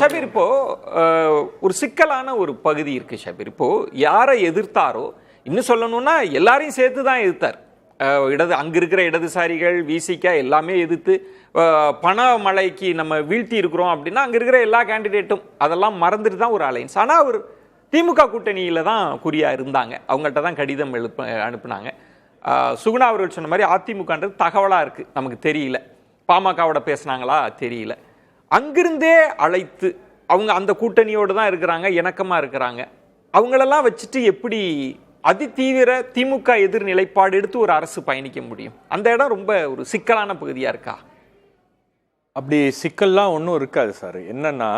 ஷபீர், இப்போ ஒரு சிக்கலான ஒரு பகுதி இருக்கு ஷபீர். இப்போ யாரை எதிர்த்தாரோ, இன்னும் சொல்லணும்னா எல்லாரையும் சேர்த்து தான் எதிர்த்தார். அங்க இருக்கிற இடதுசாரிகள், விசிக எல்லாமே எதிர்த்து பண மழைக்கு நம்ம வீழ்த்தி இருக்கிறோம் அப்படின்னா அங்க இருக்கிற எல்லா கேண்டிடேட்டும் அதெல்லாம் மறந்துட்டு தான் ஒரு அலைன்ஸ். ஆனா அவர் திமுக கூட்டணியில தான் குறியா இருந்தாங்க. அவங்கள்ட்ட தான் கடிதம் அனுப்புனாங்க. சுகுணா அவர்கள் சொன்ன மாதிரி அதிமுகன்றது தகவலா இருக்கு, நமக்கு தெரியல. பாமகவோட பேசினாங்களா தெரியல. அங்கிருந்தே அழைத்து அவங்க அந்த கூட்டணியோடு தான் இருக்கிறாங்க, இணக்கமா இருக்கிறாங்க. அவங்களெல்லாம் வச்சுட்டு எப்படி அதிதீவிர திமுக எதிர் நிலைப்பாடு எடுத்து ஒரு அரசு பயணிக்க முடியும்? அந்த இடம் ரொம்ப ஒரு சிக்கலான பகுதியா இருக்கா? அப்படி சிக்கல்லாம் ஒன்றும் இருக்காது சார். என்னன்னா,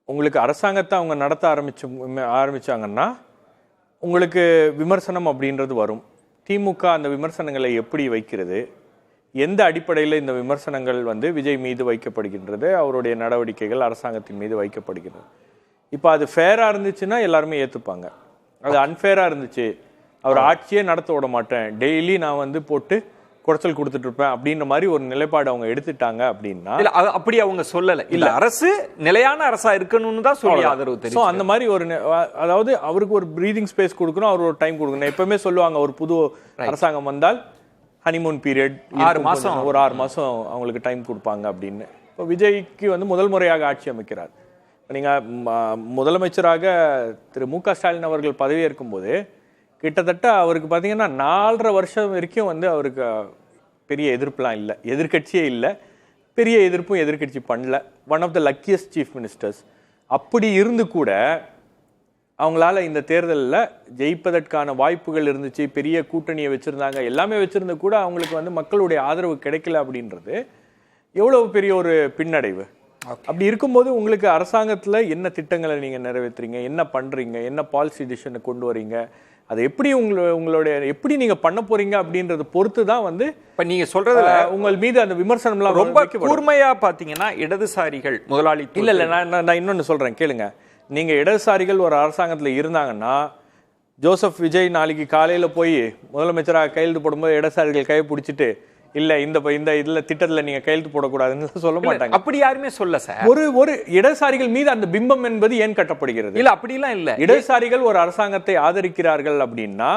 உங்களுக்கு அரசாங்கத்தை அவங்க நடத்த ஆரம்பிச்சாங்கன்னா உங்களுக்கு விமர்சனம் அப்படின்றது வரும். திமுக அந்த விமர்சனங்களை எப்படி வைக்கிறது, எந்த அடிப்படையில் இந்த விமர்சனங்கள் விஜய் மீது வைக்கப்படுகின்றது, அவருடைய நடவடிக்கைகள் அரசாங்கத்தின் மீது வைக்கப்படுகிறது. இப்போ அது ஃபேராக இருந்துச்சுன்னா எல்லாருமே ஏற்றுப்பாங்க. அது அன்ஃபேராக இருந்துச்சு, அவர் ஆட்சியே நடத்த விட மாட்டேன், டெய்லி நான் போட்டு குறைச்சல் கொடுத்துட்டு இருப்பேன் அப்படின்ற மாதிரி ஒரு நிலைப்பாடு அவங்க எடுத்துட்டாங்க அப்படின்னா, அப்படி அவங்க சொல்லல. இல்ல, அரசு நிலையான அரசா இருக்கணும்னு தான் சொல்லி ஆதரவு தெரியும். அந்த மாதிரி ஒரு அதாவது அவருக்கு ஒரு பிரீதிங் ஸ்பேஸ் கொடுக்கணும், அவர் ஒரு டைம் கொடுக்கணும். எப்பவுமே சொல்லுவாங்க, ஒரு புது அரசாங்கம் வந்தால் ஹனிமூன் பீரியட் 6 மாசம், ஒரு 6 மாசம் அவங்களுக்கு டைம் கொடுப்பாங்க அப்படின்னு. இப்போ விஜய்க்கு முதல் முறையாக ஆட்சி அமைக்கிறார். நீங்க முதலமைச்சராக திரு மு க ஸ்டாலின் அவர்கள் பதவியேற்கும் போது கிட்டத்தட்ட அவருக்கு பார்த்தீங்கன்னா 4.5 வருஷம் வரைக்கும் அவருக்கு பெரிய எதிர்ப்புலாம் இல்லை, எதிர்கட்சியே இல்லை, பெரிய எதிர்ப்பும் எதிர்கட்சி பண்ணல. One of the luckiest chief ministers. அப்படி இருந்து கூட அவங்களால இந்த தேர்தலில் ஜெயிப்பதற்கான வாய்ப்புகள் இருந்துச்சு, பெரிய கூட்டணியை வச்சிருந்தாங்க, எல்லாமே வச்சிருந்த கூட அவங்களுக்கு மக்களுடைய ஆதரவு கிடைக்கல அப்படின்றது எவ்வளவு பெரிய ஒரு பின்னடைவு. அப்படி இருக்கும்போது உங்களுக்கு அரசாங்கத்தில் என்ன திட்டங்களை நீங்க நிறைவேற்றுறீங்க, என்ன பண்றீங்க, என்ன பாலிசி டிசிஷனை கொண்டு வரீங்க, அதை எப்படி உங்களுடைய எப்படி நீங்க பண்ண போறீங்க அப்படின்றத பொறுத்து தான் இப்ப நீங்க சொல்றதுல உங்கள் மீது அந்த விமர்சனம்லாம் ரொம்ப கூர்மையா பாத்தீங்கன்னா இடதுசாரிகள் முதலாளி இல்ல நான் இன்னொன்னு சொல்றேன் கேளுங்க. நீங்க இடதுசாரிகள் ஒரு அரசாங்கத்துல இருந்தாங்கன்னா, ஜோசப் விஜய் நாளைக்கு காலையில போய் முதலமைச்சராக கையெழுத்து போடும்போது இடதுசாரிகள் கையை பிடிச்சிட்டு இல்ல இந்த இதுல திட்டத்துல நீங்க கையெழுத்து போடக்கூடாதுன்னு சொல்ல மாட்டாங்க. அப்படி யாருமே சொல்ல சார். ஒரு இடதுசாரிகள் மீது அந்த பிம்பம் என்பது ஏன் கட்டப்படுகிறது? இல்ல, அப்படிலாம் இல்ல. இடதுசாரிகள் ஒரு அரசாங்கத்தை ஆதரிக்கிறார்கள் அப்படின்னா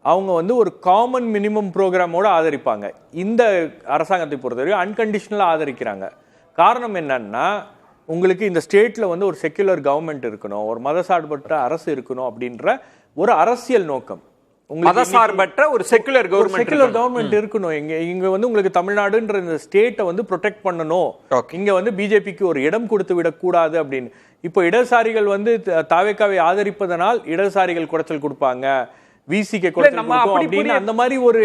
அவங்க ஒரு காமன் மினிமம் ப்ரோக்ராமோட ஆதரிப்பாங்க. இந்த அரசாங்கத்தை பொறுத்தவரை அன்கண்டிஷனலா ஆதரிக்கிறாங்க. காரணம் என்னன்னா, உங்களுக்கு இந்த ஸ்டேட்ல ஒரு செக்யுலர் கவர்மெண்ட் இருக்கணும், ஒரு மதசார்பற்ற அரசு இருக்கணும் அப்படின்ற ஒரு அரசியல் நோக்கம். மதசார்பற்ற ஒரு செக்குலர் கவர்மெண்ட் இருக்கணும். இங்க உங்களுக்கு தமிழ்நாடுன்ற இந்த ஸ்டேட்டை ப்ரொடெக்ட் பண்ணணும். இங்க பிஜேபிக்கு ஒரு இடம் கொடுத்து விடக்கூடாது அப்படின்னு. இப்போ இடதுசாரிகள் தாவேக்காவை ஆதரிப்பதனால் இடதுசாரிகள் குறைச்சல் கொடுப்பாங்க, விசிக்கு அந்த மாதிரி ஒரு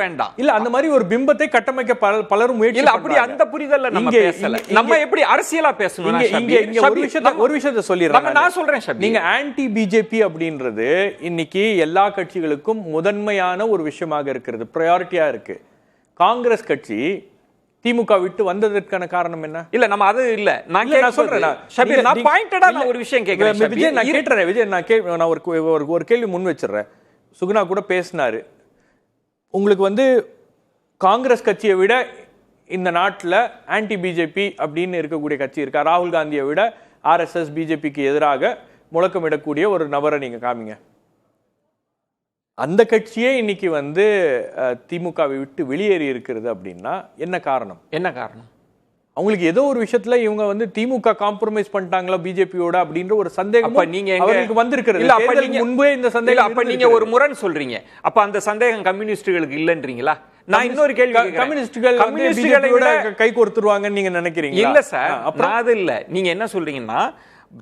வேண்டாம். இல்ல, அந்த மாதிரி ஒரு பிம்பத்தை கட்டமைக்க பலரும் முயற்சி. அப்படி அந்த புரிதல்ல நம்ம பேசல. நம்ம எப்படி அரசியலா பேசணும்? இங்க ஒரு விஷயத்தை சொல்லிடுறேன். நான் சொல்றேன், நீங்க ஆன்டி பிஜேபி அப்படின்றது இன்னைக்கு எல்லா கட்சிகளுக்கும் முதன்மையான ஒரு விஷயமாக இருக்கிறது, பிரையாரிட்டியா இருக்கு. காங்கிரஸ் கட்சி திமுக விட்டு வந்ததற்கான காரணம் என்ன? இல்ல, நம்ம அது இல்ல. நான் சொல்றேன் ஷபீர், நான் பாயிண்டடா நான் ஒரு விஷயம் கேக்குறேன். விஜய், நான் கேட்றேன். விஜய், நான் ஒரு கேள்வி முன் வச்சிடுறேன். சுகுணா கூட பேசினாரு. உங்களுக்கு காங்கிரஸ் கட்சியை விட இந்த நாட்டில் ஆன்டி பிஜேபி அப்படின்னு இருக்கக்கூடிய கட்சி இருக்கா? ராகுல் காந்தியை விட ஆர்எஸ்எஸ் பிஜேபிக்கு எதிராக முழக்கமிடக்கூடிய ஒரு நபரை நீங்க காமிங்க. அந்த கட்சியே இன்னைக்கு திமுகவை விட்டு வெளியேறி இருக்கிறது அப்படின்னா என்ன காரணம்? அவங்களுக்கு ஏதோ ஒரு விஷயத்துல இவங்க திமுக காம்ப்ரமைஸ் பண்ணிட்டாங்களா பிஜேபியோட அப்படின்ற ஒரு சந்தேகம் நீங்க வந்திருக்கிறது. முன்பே இந்த சந்தேகம். அப்ப நீங்க ஒரு முரண் சொல்றீங்க. அப்ப அந்த சந்தேகம் கம்யூனிஸ்டுகளுக்கு இல்லன்றீங்களா? நான் இன்னொரு கேள்வி, கம்யூனிஸ்டுகள் கை கோர்த்துருவாங்கன்னு நீங்க நினைக்கிறீங்க? இல்ல சார், அப்புறம் அது இல்ல. நீங்க என்ன சொல்றீங்கன்னா,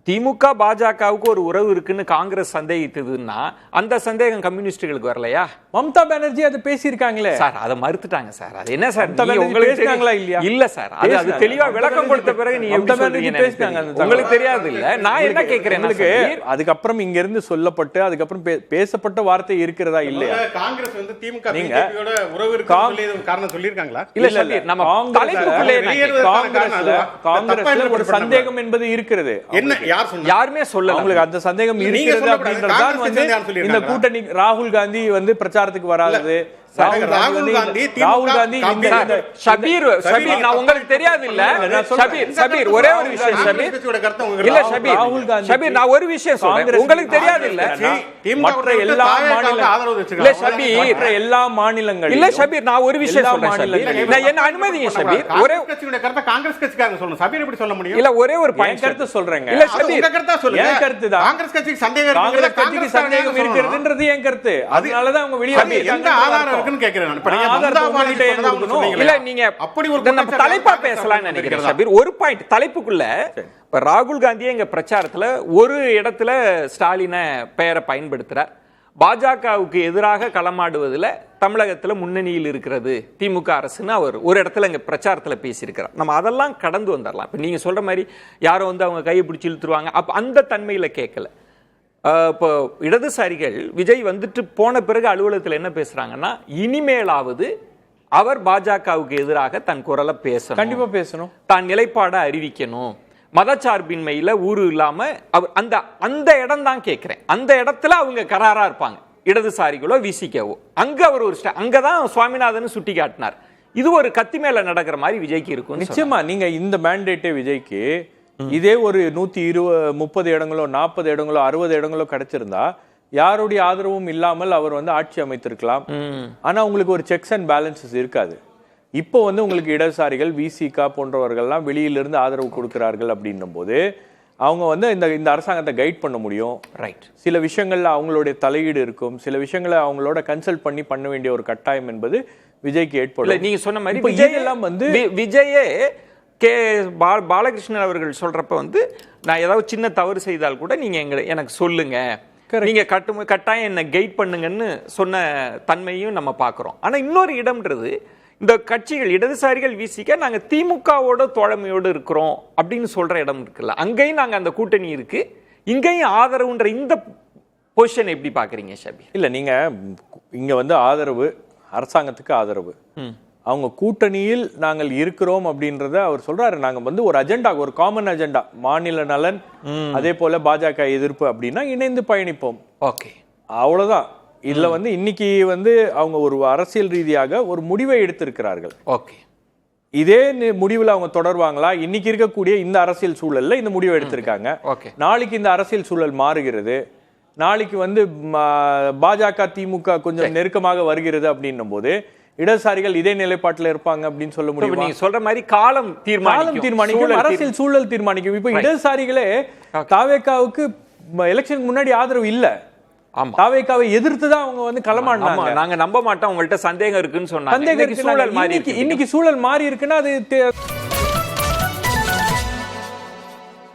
திமுக பாஜகவுக்கு ஒரு உறவு இருக்குன்னு காங்கிரஸ் சந்தேகித்ததுன்னா அந்த சந்தேகம் கம்யூனிஸ்டுகளுக்கு வரலையா? மம்தா பானர்ஜி அதை பேசியிருக்காங்களே சார், அதை மறுத்துட்டாங்க சார். அது என்ன சார், பேசினாங்களா இல்லையா? இல்ல சார், அது தெளிவா விளக்கம் கொடுத்த பிறகு நீங்க உங்களுக்கு தெரியாது இல்ல. நான் என்ன கேட்கிறேன், அதுக்கப்புறம் இங்க இருந்து சொல்லப்பட்டு அதுக்கப்புறம் பேசப்பட்ட வார்த்தை இருக்கிறதா இல்லையா? காங்கிரஸ் திமுக பிஜேபியோட உறவு இருக்கு காரணம் சொல்லிருக்காங்களா? இல்ல, நம்ம காங்கிரஸ்ல ஒரு சந்தேகம் என்பது இருக்கிறது. என்ன யாருமே சொல்ல உங்களுக்கு அந்த சந்தேகம் இருக்கிறது அப்படின்றதுதான் இந்த கூட்டணி ராகுல் காந்தி பிரச்சாரத்துக்கு வராது, ராகுல் காந்தி ராகுல் காந்தி ஷபீர் நான் உங்களுக்கு தெரியாது இல்ல ஷபீர் ஒரே ஒரு விஷயம் இல்ல ஷபீர் நான் ஒரு விஷயம் சொல்றேன் உங்களுக்கு தெரியாது இல்ல மற்ற எல்லா மாநிலங்களும் இல்ல ஷபீர் எல்லா மாநிலங்களும் இல்ல ஷபீர் நான் ஒரு விஷயம் சொல்றேன் நான் என்ன அனுமதிங்க ஷபீர் ஒரே கட்சியோட கருத்தை காங்கிரஸ் கட்சிக்காரங்க சொல்லணும் ஷபீர் எப்படி சொல்ல முடியும் இல்ல ஒரே ஒரு பாயிண்ட் கருத்து சொல்றேங்க இல்ல ஷபீர் உங்க கருத்தா சொல்லுங்க என் கருத்து தான் காங்கிரஸ் கட்சிக்கு சந்தேகம் காங்கிரஸ் கட்சிக்கு சந்தேகம் இருக்கிறதுன்றது என் கருத்து அதனால தான் அவங்க வெளியே எந்த ஆதாரம் இருக்குன்னு கேக்குறேன் இப்ப நீங்க இல்ல நீங்க அப்படி ஒரு நம்ம தலைப்பா பேசலாம்னு நினைக்கிறேன் ஷபீர் ஒரு பாயிண்ட் தலைப்புக்குள்ள இப்ப ராகுல் காந்தியே எங்க பிரச்சாரத்துல ஒரு இடத்துல ஸ்டாலினை பெயரை பயன்படுத்துறார் பாஜகவுக்கு எதிராக களமாடுவதில் தமிழகத்துல முன்னணியில் இருக்கிறது திமுக அரசுன்னு அவர் ஒரு இடத்துல எங்க பிரச்சாரத்துல பேசியிருக்கிறார். நம்ம அதெல்லாம் கடந்து வந்துடலாம். இப்ப நீங்க சொல்ற மாதிரி யாரோ வந்து அவங்க கையை பிடிச்சி இழுத்துருவாங்க அப்ப அந்த தன்மையில கேட்கல. இப்போ இடதுசாரிகள் விஜய் வந்துட்டு போன பிறகு அலுவலகத்தில் என்ன பேசுறாங்கன்னா இனிமேலாவது அவர் பாஜகவுக்கு எதிராக தன் குரலை பேசணும், கண்டிப்பா பேசணும், தான் நிலைப்பாடை அறிவிக்கணும், மதச்சார்பின்மையில ஊரு இல்லாம அவர் அந்த அந்த இடம் தான் கேட்கிறேன். அந்த இடத்துல அவங்க கராரா இருப்பாங்க இடதுசாரிகளோ விசிக்கவோ. அங்க அவர் ஒரு அங்கதான் சுவாமிநாதன் சுட்டி காட்டினார். இது ஒரு கத்தி மேல நடக்கிற மாதிரி விஜய்க்கு இருக்கும். நிச்சயமா நீங்க இந்த மேண்டேட்டே விஜய்க்கு இதே ஒரு 130 இடங்களோ 40 இடங்களோ 60 இடங்களோ கிடைச்சிருந்தா யாருடைய ஆதரவும் இல்லாமல் அவர் வந்து ஆட்சி அமைத்திருக்கலாம். ஆனா உங்களுக்கு ஒரு செக்ஸ் அண்ட் பேலன்சஸ் இருக்காது. இப்போ வந்து உங்களுக்கு இடதுசாரிகள் விசிகா போன்றவர்கள்லாம் வெளியிலிருந்து ஆதரவு கொடுக்கிறார்கள் அப்படின்னும் போது அவங்க வந்து இந்த அரசாங்கத்தை கைட் பண்ண முடியும். ரைட். சில விஷயங்கள்ல அவங்களுடைய தலையீடு இருக்கும், சில விஷயங்களை அவங்களோட கன்சல்ட் பண்ண வேண்டிய ஒரு கட்டாயம் என்பது விஜய்க்கு ஏற்படும். நீங்க சொன்ன மாதிரி விஜய் எல்லாம் வந்து விஜயே பாலகிருஷ்ணன் அவர்கள் சொல்றப்ப வந்து நான் ஏதாவது சின்ன தவறு செய்தால் கூட நீங்க எனக்கு சொல்லுங்க, நீங்க கட்டாயம் என்ன கைட் பண்ணுங்கன்னு சொன்ன தன்மையும் நம்ம பாக்குறோம். ஆனா இன்னொரு இடம்ன்றது இந்த கட்சிகள் இடதுசாரிகள் வீசிக்க நாங்க திமுகவோட தோழமையோடு இருக்கிறோம் அப்படின்னு சொல்ற இடம் இருக்குல்ல, அங்கேயும் நாங்க அந்த கூட்டணி இருக்கு, இங்கேயும் ஆதரவுன்ற இந்த பொசிஷன் எப்படி பாக்குறீங்க ஷபி? இல்ல நீங்க இங்க வந்து ஆதரவு அரசாங்கத்துக்கு ஆதரவு, அவங்க கூட்டணியில் நாங்கள் இருக்கிறோம் அப்படின்றத அவர் சொல்றாரு. நாங்க வந்து ஒரு அஜெண்டா, ஒரு காமன் அஜெண்டா, மாநில நலன் அதே போல பாஜக எதிர்ப்பு அப்படின்னா இணைந்து பயணிப்போம். ஓகே, அவ்வளவுதான். இதுல வந்து இன்னைக்கு வந்து அவங்க ஒரு அரசியல் ரீதியாக ஒரு முடிவை எடுத்திருக்கிறார்கள். ஓகே, இதே முடிவுல அவங்க தொடர்வாங்களா? இன்னைக்கு இருக்கக்கூடிய இந்த அரசியல் சூழல்ல இந்த முடிவை எடுத்திருக்காங்க. நாளைக்கு இந்த அரசியல் சூழல் மாறுகிறது, நாளைக்கு வந்து பாஜக திமுக கொஞ்சம் நெருக்கமாக வருகிறது அப்படின்னும் போது இடதுசாரிகள் இதே நிலைப்பாட்டில் இருப்பாங்க அப்படின்னு சொல்ல முடியும். நீங்க சொல்ற மாதிரி காலம் தீர்மானிக்கும், அரசியல் சூழல் தீர்மானிக்கும். இப்ப இடதுசாரிகளே தாவேகாவுக்கு எலெக்ஷனுக்கு முன்னாடி ஆதரவு இல்ல, தாவேகாவை எதிர்த்து தான் அவங்க வந்து களமாடினாங்க. நாங்க நம்ப மாட்டோம், உங்கள்ட்ட சந்தேகம் இருக்குன்னு சொன்னாங்க. இன்னைக்கு சூழல் மாறி இருக்குன்னா அது